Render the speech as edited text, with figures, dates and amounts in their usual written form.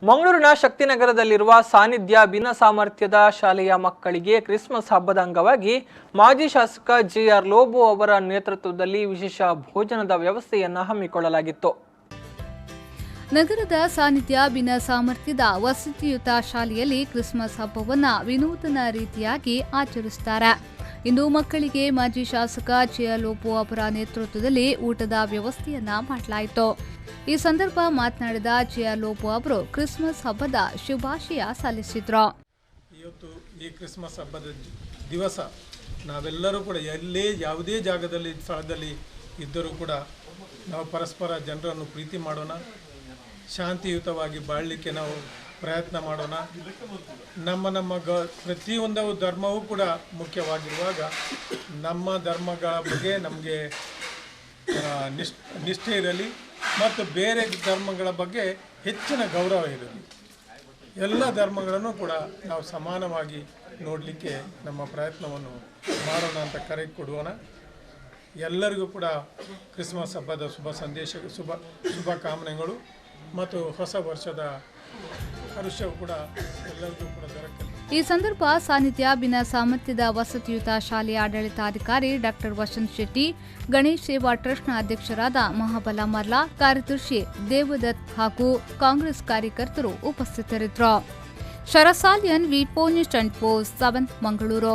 ಮಂಗಳೂರಿನ ಶಕ್ತಿನಗರದಲ್ಲಿರುವ ಸಾನ್ನಿಧ್ಯ ಭಿನ್ನ ಸಾಮರ್ಥ್ಯದ ಶಾಲೆಯ ಮಕ್ಕಳಿಗೆ ಕ್ರಿಸ್ಮಸ್ ಹಬ್ಬದ ಅಂಗವಾಗಿ ಮಾಜಿ ಶಾಸಕ ಜೆಆರ್ ಲೋಬೋ ಅವರ ನೇತೃತ್ವದಲ್ಲಿ ವಿಶೇಷ ಭೋಜನದ ವ್ಯವಸ್ಥೆಯನ್ನು ಹಮ್ಮಿಕೊಳ್ಳಲಾಗಿತ್ತು. ನಗರದ ಸಾನ್ನಿಧ್ಯ ಭಿನ್ನ ಸಾಮರ್ಥ್ಯದ ವಸತಿಯುತ ಶಾಲೆಯಲ್ಲಿ ಕ್ರಿಸ್ಮಸ್ ಹಬ್ಬವನ್ನು ವಿನೂತನ ರೀತಿಯಾಗಿ ಆಚರಿಸುತ್ತಾರೆ. ಇಂದು ಮಕ್ಕಳಿಗೆ ಮಾಜಿ ಶಾಸಕ ಜೆಆರ್ ಲೋಬೋ ಅವರ ನೇತೃತ್ವದಲ್ಲಿ ಊಟದ ವ್ಯವಸ್ಥೆಯನ್ನ ಮಾಡಲಾಯಿತು. ಈ ಸಂದರ್ಭ ಮಾತನಾಡಿದ ಜೆಆರ್ ಲೋಬೋ ಅವರು ಕ್ರಿಸ್ಮಸ್ ಹಬ್ಬದ ಶುಭಾಶಯ ಸಲ್ಲಿಸಿದ್ರು. ಇವತ್ತು ಈ ಕ್ರಿಸ್ಮಸ್ ಹಬ್ಬದ ದಿವಸ ನಾವೆಲ್ಲರೂ ಕೂಡ ಯಾವುದೇ ಜಾಗದಲ್ಲಿ ಸ್ಥಳದಲ್ಲಿ ಇದ್ದರೂ ಕೂಡ ನಾವು ಪರಸ್ಪರ ಜನರನ್ನು ಪ್ರೀತಿ ಮಾಡೋಣ, ಶಾಂತಿಯುತವಾಗಿ ಬಾಳಲಿಕ್ಕೆ ನಾವು ಪ್ರಯತ್ನ ಮಾಡೋಣ. ನಮ್ಮ ಪ್ರತಿಯೊಂದು ಧರ್ಮವೂ ಕೂಡ ಮುಖ್ಯವಾಗಿರುವಾಗ ನಮ್ಮ ಧರ್ಮಗಳ ಬಗ್ಗೆ ನಮಗೆ ನಿಷ್ಠೆ ಇರಲಿ ಮತ್ತು ಬೇರೆ ಧರ್ಮಗಳ ಬಗ್ಗೆ ಹೆಚ್ಚಿನ ಗೌರವ ಇರಲಿ. ಎಲ್ಲ ಧರ್ಮಗಳನ್ನು ಕೂಡ ನಾವು ಸಮಾನವಾಗಿ ನೋಡಲಿಕ್ಕೆ ನಮ್ಮ ಪ್ರಯತ್ನವನ್ನು ಮಾಡೋಣ ಅಂತ ಕರೆ ಕೊಡುವಣ. ಎಲ್ಲರಿಗೂ ಕೂಡ ಕ್ರಿಸ್ಮಸ್ ಹಬ್ಬದ ಶುಭ ಕಾಮನೆಗಳು ಮತ್ತು ಹೊಸ ವರ್ಷದ ಹರ್ಷವು ಕೂಡ ಎಲ್ಲರಿಗೂ ಕೂಡ ದೊರಕಲಿ. ಈ ಸಂದರ್ಭ ಸಾನ್ನಿಧ್ಯ ಭಿನ್ನ ಸಾಮರ್ಥ್ಯದ ವಸತಿಯುತ ಶಾಲೆಯ ಆಡಳಿತಾಧಿಕಾರಿ ಡಾಕ್ಟರ್ ವಸಂತ್ ಶೆಟ್ಟಿ, ಗಣೇಶ್ ಸೇವಾ ಟ್ರಸ್ಟ್ನ ಅಧ್ಯಕ್ಷರಾದ ಮಹಾಬಲ ಮರ್ಲಾ, ಕಾರ್ಯದರ್ಶಿ ದೇವದತ್ ಹಾಗೂ ಕಾಂಗ್ರೆಸ್ ಕಾರ್ಯಕರ್ತರು ಉಪಸ್ಥಿತರಿದ್ದರು. ಶರಸಾಲಿಯನ್ ವಿ4 ನ್ಯೂಸ್ 24/7 ಮಂಗಳೂರು.